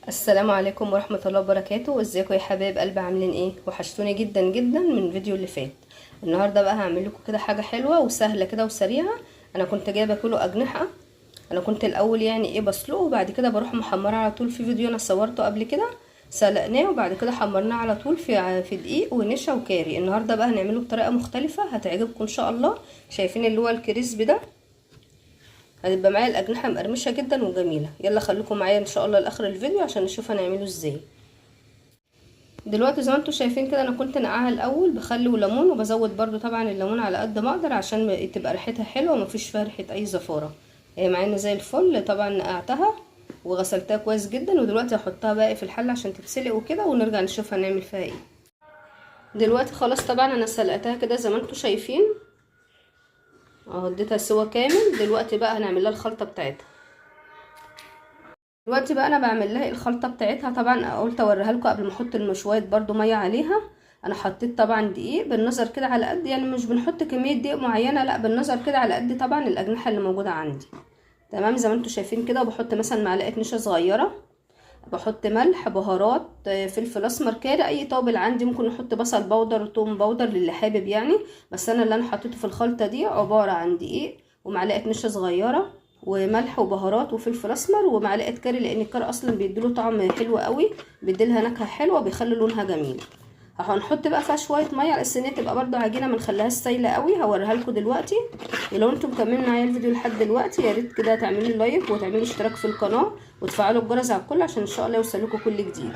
السلام عليكم ورحمة الله وبركاته. ازيكم يا حبايب قلبي؟ عاملين ايه؟ وحشتوني جدا جدا من الفيديو اللي فات. النهارده بقى هعمل لكم كده حاجه حلوه وسهله كده وسريعه. انا كنت جايبه كيلو اجنحه. انا كنت الاول بسلقه وبعد كده بروح محمره على طول. في فيديو انا صورته قبل كده سلقناه وبعد كده حمرناه على طول في دقيق ونشا وكاري. النهارده بقى هنعمله بطريقه مختلفه هتعجبكم ان شاء الله. شايفين اللي هو الكريسبي ده؟ هتبقى معايا الاجنحه مقرمشه جدا وجميله. يلا خليكم معايا ان شاء الله لاخر الفيديو عشان نشوف هنعمله ازاي. دلوقتي زي ما انتم شايفين كده انا كنت نقعها الاول بخل وليمون، وبزود برده طبعا الليمون على قد ما اقدر عشان تبقى ريحتها حلوه ومفيش فيها ريحه اي زفاره. هي معانا زي الفل. طبعا نقعتها وغسلتها كويس جدا، ودلوقتي هحطها بقى في الحله عشان تتسلق وكده، ونرجع نشوف هنعمل فيها ايه. دلوقتي خلاص طبعا انا سلقتها كده زي ما انتم شايفين اهو، اديتها سوا كامل. دلوقتي بقى هنعمل لها الخلطه بتاعتها. دلوقتي بقى انا بعمل لها الخلطه بتاعتها. طبعا قلت اوريها لكم قبل ما احط المشويات برده ميه عليها. انا حطيت طبعا دقيق بالنظر كده على قد، يعني مش بنحط كميه دقيق معينه، لا بالنظر كده على قد طبعا الاجنحه اللي موجوده عندي. تمام زي ما انتم شايفين كده. وبحط مثلا معلقه نشا صغيره، بحط ملح، بهارات، فلفل اسمر، كاري، اي توابل عندي. ممكن نحط بصل بودر وثوم بودر للي حابب يعني. بس انا اللي انا حطيته في الخلطه دي عباره عن دقيق ومعلقه نشا صغيره وملح وبهارات وفلفل اسمر ومعلقه كاري، لان الكاري اصلا بيديله طعم حلو قوي، بيديلها نكهه حلوه، بيخلي لونها جميل. هنحط بقى فيها شويه ميه على الصينيه تبقى برده عجينه، ما نخليهاش سايله قوي. هوريها لكم دلوقتي. ولو انتم مكملين معايا الفيديو لحد دلوقتي يا ريت كده تعملوا لي لايك وتعملوا اشتراك في القناه وتفعلوا الجرس على الكل عشان ان شاء الله يوصلكم كل جديد.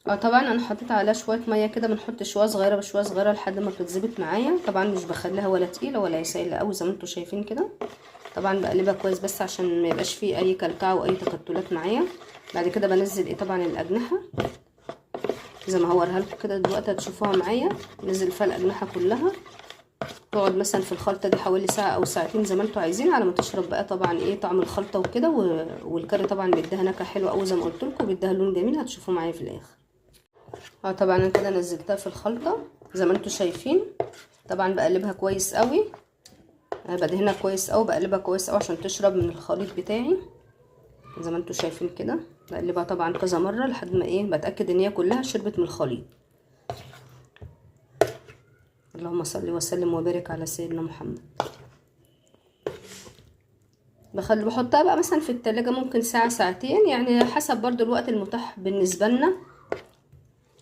طبعا انا حطيت عليها شويه ميه كده، بنحط شويه صغيره بشويه صغيره لحد ما تتظبط معايا. طبعا مش بخليها ولا تقيله ولا سايله قوي زي ما انتم شايفين كده. طبعا بقلبها كويس بس عشان ما يبقاش فيه اي كلكعه واي تكتلات معايا. بعد كده بنزل طبعا الاجنحه زي ما هوريها لكم كده دلوقتي هتشوفوها معايا. نزل فيها الاجنحه كلها، تقعد مثلا في الخلطه دي حوالي ساعه او ساعتين زي ما انتم عايزين، على ما تشرب بقى طبعا طعم الخلطه وكده. والكاري طبعا بيديها نكهه حلوه قوي زي ما قلت لكم، بيديها لون جميل هتشوفوه معايا في الاخر. طبعا انا كده نزلتها في الخلطه زي ما انتم شايفين. طبعا بقلبها كويس قوي، بدهنها كويس قوي، بقلبها كويس قوي عشان تشرب من الخليط بتاعي زي ما انتم شايفين كده. بقلبها طبعا كذا مره لحد ما بتاكد ان هي كلها شربت من الخليط. اللهم صل وسلم وبارك على سيدنا محمد. بحطها بقى مثلا في التلاجة ممكن ساعه ساعتين، يعني حسب برضو الوقت المتاح بالنسبه لنا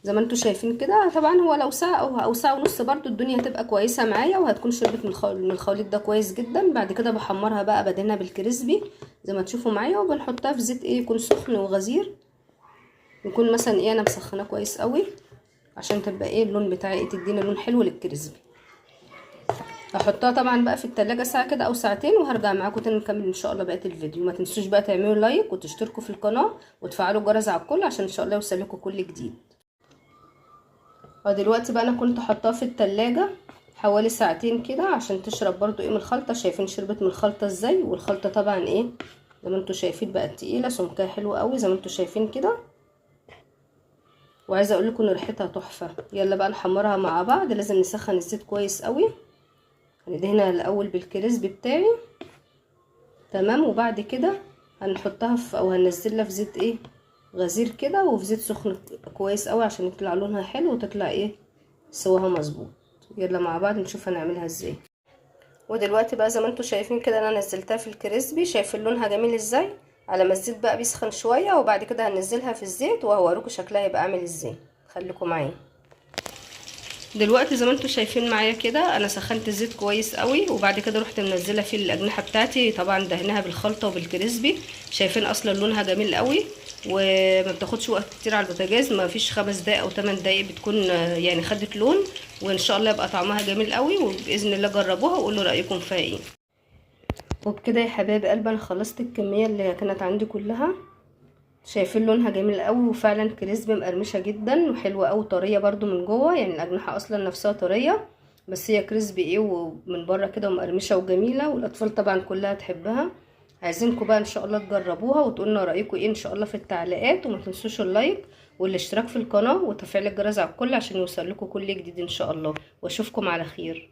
زي ما انتم شايفين كده. طبعا هو لو ساعه او ساعه ونص برضو الدنيا هتبقى كويسه معايا وهتكون شربت من الخليط ده كويس جدا. بعد كده بحمرها بقى، بدهنها بالكريسبي زي ما تشوفوا معايا، وبنحطها في زيت يكون سخن وغزير، يكون مثلا انا مسخناه كويس قوي عشان تبقى اللون بتاعي تدينا لون حلو للكريسبي. هحطها طبعا بقى في التلاجة ساعه كده او ساعتين، وهرجع معاكم تاني نكمل ان شاء الله بقيه الفيديو. ما تنسوش بقى تعملوا لايك وتشتركوا في القناه وتفعلوا الجرس على الكل عشان ان شاء الله يوصلكم كل جديد. دلوقتي بقى انا كنت حطاها في التلاجة حوالي ساعتين كده عشان تشرب برضو من الخلطه. شايفين شربت من الخلطه ازاي؟ والخلطه طبعا زي ما انتم شايفين بقت تقيله، سمكها حلو قوي زي ما انتم شايفين كده. وعايزه اقول لكم ان ريحتها تحفه. يلا بقى نحمرها مع بعض. لازم نسخن الزيت كويس قوي. هندهنها الاول بالكريسبي بتاعي تمام، وبعد كده هنحطها او هننزلها في زيت غزير كده، وفي زيت سخن كويس قوي عشان يطلع لونها حلو وتطلع سواها مظبوط. يلا مع بعض نشوف هنعملها ازاي. ودلوقتي بقى زي ما انتم شايفين كده انا نزلتها في الكريسبي. شايفين لونها جميل ازاي؟ على ما الزيت بقى بيسخن شويه، وبعد كده هننزلها في الزيت وهوريكم شكلها يبقى عامل ازاي. خليكم معايا. دلوقتي زي ما انتم شايفين معايا كده انا سخنت الزيت كويس قوي، وبعد كده رحت منزله فيه الاجنحه بتاعتي. طبعا دهنها بالخلطه وبالكريسبي. شايفين اصلا لونها جميل قوي وما بتاخدش وقت كتير على البوتاجاز، ما فيش 5 دقايق او 8 دقايق بتكون يعني خدت لون، وان شاء الله يبقى طعمها جميل قوي. وباذن الله جربوها وقولوا رايكم فيها ايه. وبكده يا حبايب قلبي انا خلصت الكميه اللي كانت عندي كلها. شايفين لونها جميل قوي وفعلا كريسبي مقرمشه جدا وحلوه قوي، طريه برده من جوه، يعني الاجنحه اصلا نفسها طريه بس هي كريسبي ومن بره كده ومقرمشه وجميله، والاطفال طبعا كلها تحبها. عايزينكم بقى ان شاء الله تجربوها وتقولوا لنا رايكم ايه ان شاء الله في التعليقات. وما تنسوش اللايك والاشتراك في القناه وتفعيل الجرس على الكل عشان يوصل لكم كل جديد ان شاء الله. واشوفكم على خير.